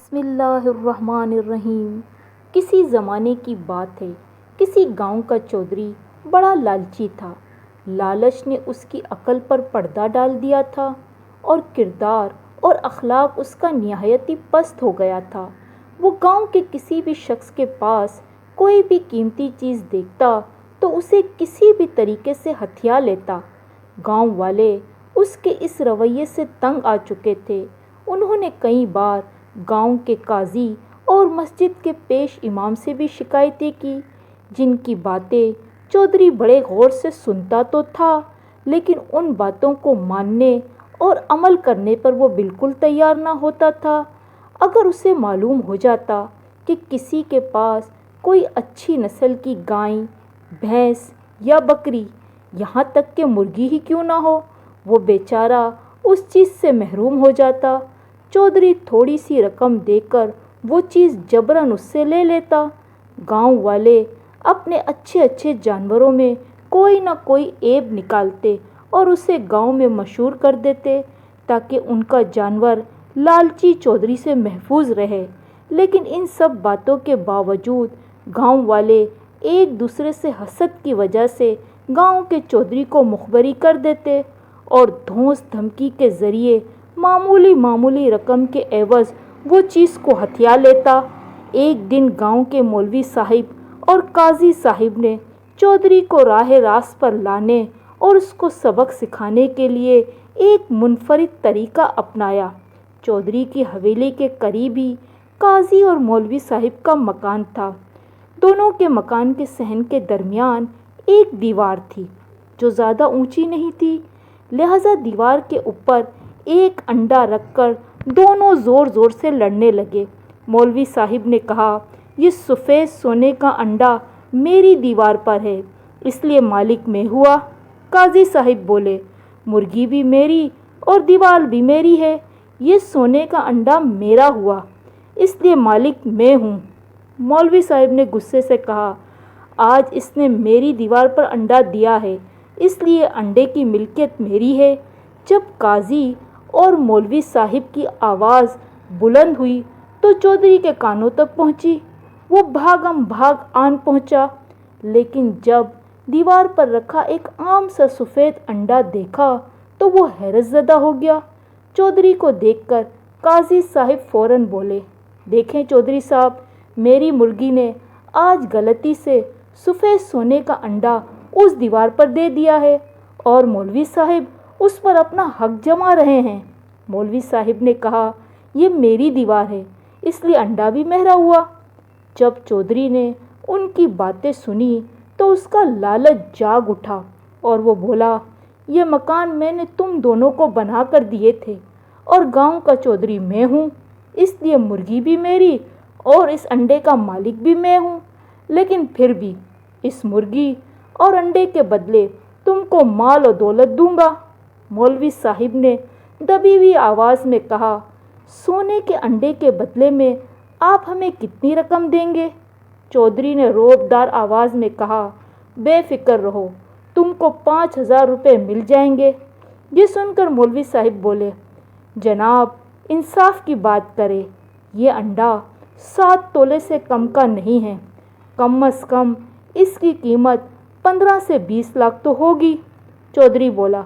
بسم اللہ الرحمن الرحیم۔ کسی زمانے کی بات ہے، کسی گاؤں کا چودھری بڑا لالچی تھا۔ لالچ نے اس کی عقل پر پردہ ڈال دیا تھا اور کردار اور اخلاق اس کا نہایت ہی پست ہو گیا تھا۔ وہ گاؤں کے کسی بھی شخص کے پاس کوئی بھی قیمتی چیز دیکھتا تو اسے کسی بھی طریقے سے ہتھیا لیتا۔ گاؤں والے اس کے اس رویے سے تنگ آ چکے تھے۔ انہوں نے کئی بار گاؤں کے قاضی اور مسجد کے پیش امام سے بھی شکایتیں کی، جن کی باتیں چودھری بڑے غور سے سنتا تو تھا، لیکن ان باتوں کو ماننے اور عمل کرنے پر وہ بالکل تیار نہ ہوتا تھا۔ اگر اسے معلوم ہو جاتا کہ کسی کے پاس کوئی اچھی نسل کی گائے، بھینس یا بکری، یہاں تک کہ مرغی ہی کیوں نہ ہو، وہ بیچارہ اس چیز سے محروم ہو جاتا۔ چودھری تھوڑی سی رقم دے کر وہ چیز جبراً اس سے لے لیتا۔ گاؤں والے اپنے اچھے اچھے جانوروں میں کوئی نہ کوئی عیب نکالتے اور اسے گاؤں میں مشہور کر دیتے تاکہ ان کا جانور لالچی چودھری سے محفوظ رہے۔ لیکن ان سب باتوں کے باوجود گاؤں والے ایک دوسرے سے حسد کی وجہ سے گاؤں کے چودھری کو مخبری کر دیتے اور دھونس دھمکی کے ذریعے معمولی رقم کے عوض وہ چیز کو ہتھیا لیتا۔ ایک دن گاؤں کے مولوی صاحب اور قاضی صاحب نے چودھری کو راہ راست پر لانے اور اس کو سبق سکھانے کے لیے ایک منفرد طریقہ اپنایا۔ چودھری کی حویلی کے قریب ہی قاضی اور مولوی صاحب کا مکان تھا۔ دونوں کے مکان کے صحن کے درمیان ایک دیوار تھی جو زیادہ اونچی نہیں تھی، لہذا دیوار کے اوپر ایک انڈا رکھ کر دونوں زور زور سے لڑنے لگے۔ مولوی صاحب نے کہا، یہ سفید سونے کا انڈا میری دیوار پر ہے، اس لیے مالک میں ہوا۔ قاضی صاحب بولے، مرغی بھی میری اور دیوار بھی میری ہے، یہ سونے کا انڈا میرا ہوا، اس لیے مالک میں ہوں۔ مولوی صاحب نے غصے سے کہا، آج اس نے میری دیوار پر انڈا دیا ہے، اس لیے انڈے کی ملکیت میری ہے۔ جب قاضی اور مولوی صاحب کی آواز بلند ہوئی تو چودھری کے کانوں تک پہنچی۔ وہ بھاگم بھاگ آن پہنچا، لیکن جب دیوار پر رکھا ایک عام سا سفید انڈا دیکھا تو وہ حیرت زدہ ہو گیا۔ چودھری کو دیکھ کر قاضی صاحب فوراً بولے، دیکھیں چودھری صاحب، میری مرغی نے آج غلطی سے سفید سونے کا انڈا اس دیوار پر دے دیا ہے اور مولوی صاحب اس پر اپنا حق جما رہے ہیں۔ مولوی صاحب نے کہا، یہ میری دیوار ہے، اس لیے انڈا بھی میرا ہوا۔ جب چودھری نے ان کی باتیں سنی تو اس کا لالچ جاگ اٹھا اور وہ بولا، یہ مکان میں نے تم دونوں کو بنا کر دیے تھے اور گاؤں کا چودھری میں ہوں، اس لیے مرغی بھی میری اور اس انڈے کا مالک بھی میں ہوں، لیکن پھر بھی اس مرغی اور انڈے کے بدلے تم کو مال و دولت دوں گا۔ مولوی صاحب نے دبی ہوئی آواز میں کہا، سونے کے انڈے کے بدلے میں آپ ہمیں کتنی رقم دیں گے؟ چودھری نے روب دار آواز میں کہا، بے فکر رہو، تم کو 5,000 روپے مل جائیں گے۔ یہ سن کر مولوی صاحب بولے، جناب انصاف کی بات کرے، یہ انڈا 7 تولے سے کم کا نہیں ہے، کم از کم اس کی قیمت 15 سے 20 لاکھ تو ہوگی۔ چودھری بولا،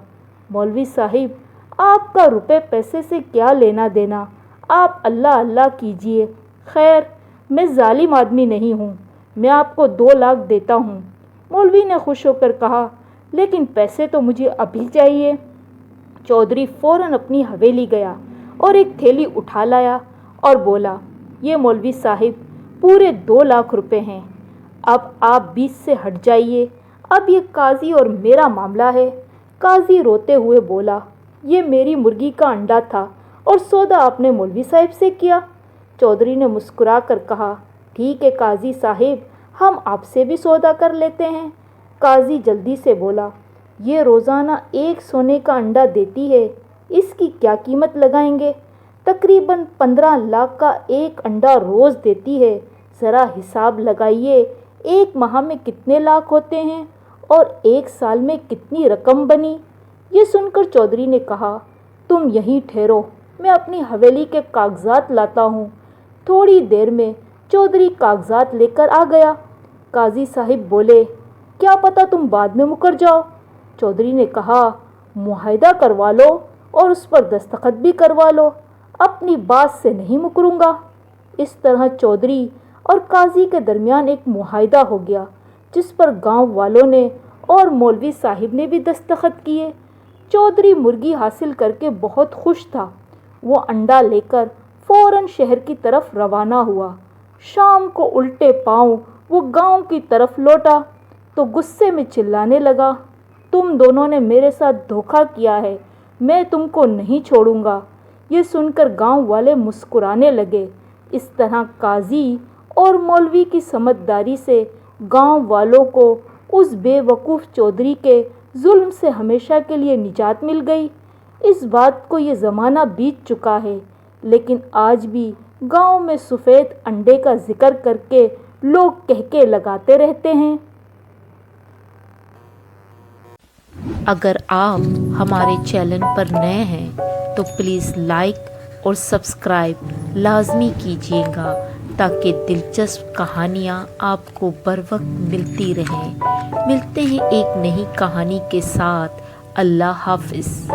مولوی صاحب آپ کا روپے پیسے سے کیا لینا دینا، آپ اللہ اللہ کیجئے، خیر میں ظالم آدمی نہیں ہوں، میں آپ کو 2 لاکھ دیتا ہوں۔ مولوی نے خوش ہو کر کہا، لیکن پیسے تو مجھے ابھی چاہیے۔ چودھری فوراً اپنی حویلی گیا اور ایک تھیلی اٹھا لایا اور بولا، یہ مولوی صاحب پورے 2 لاکھ روپے ہیں، اب آپ بیچ سے ہٹ جائیے، اب یہ قاضی اور میرا معاملہ ہے۔ قاضی روتے ہوئے بولا، یہ میری مرغی کا انڈا تھا اور سودا آپ نے مولوی صاحب سے کیا۔ چودھری نے مسکرا کر کہا، ٹھیک ہے قاضی صاحب، ہم آپ سے بھی سودا کر لیتے ہیں۔ قاضی جلدی سے بولا، یہ روزانہ 1 سونے کا انڈا دیتی ہے، اس کی کیا قیمت لگائیں گے؟ تقریباً 15 لاکھ کا ایک انڈا روز دیتی ہے، ذرا حساب لگائیے، ایک ماہ میں کتنے لاکھ ہوتے ہیں اور ایک سال میں کتنی رقم بنی؟ یہ سن کر چودھری نے کہا، تم یہیں ٹھہرو، میں اپنی حویلی کے کاغذات لاتا ہوں۔ تھوڑی دیر میں چودھری کاغذات لے کر آ گیا۔ قاضی صاحب بولے، کیا پتہ تم بعد میں مکر جاؤ۔ چودھری نے کہا، معاہدہ کروا لو اور اس پر دستخط بھی کروا لو، اپنی بات سے نہیں مکروں گا۔ اس طرح چودھری اور قاضی کے درمیان ایک معاہدہ ہو گیا، جس پر گاؤں والوں نے اور مولوی صاحب نے بھی دستخط کیے۔ چودھری مرغی حاصل کر کے بہت خوش تھا۔ وہ انڈا لے کر فوراً شہر کی طرف روانہ ہوا۔ شام کو الٹے پاؤں وہ گاؤں کی طرف لوٹا تو غصے میں چلانے لگا، تم دونوں نے میرے ساتھ دھوکہ کیا ہے، میں تم کو نہیں چھوڑوں گا۔ یہ سن کر گاؤں والے مسکرانے لگے۔ اس طرح قاضی اور مولوی کی سمجھداری سے گاؤں والوں کو اس بے وقوف چودھری کے ظلم سے ہمیشہ کے لیے نجات مل گئی۔ اس بات کو یہ زمانہ بیت چکا ہے، لیکن آج بھی گاؤں میں سفید انڈے کا ذکر کر کے لوگ کہکے لگاتے رہتے ہیں۔ اگر آپ ہمارے چینل پر نئے ہیں تو پلیز لائک اور سبسکرائب لازمی کیجیے گا تاکہ دلچسپ کہانیاں آپ کو بر وقت ملتی رہیں۔ ملتے ہیں ایک نئی کہانی کے ساتھ۔ اللہ حافظ۔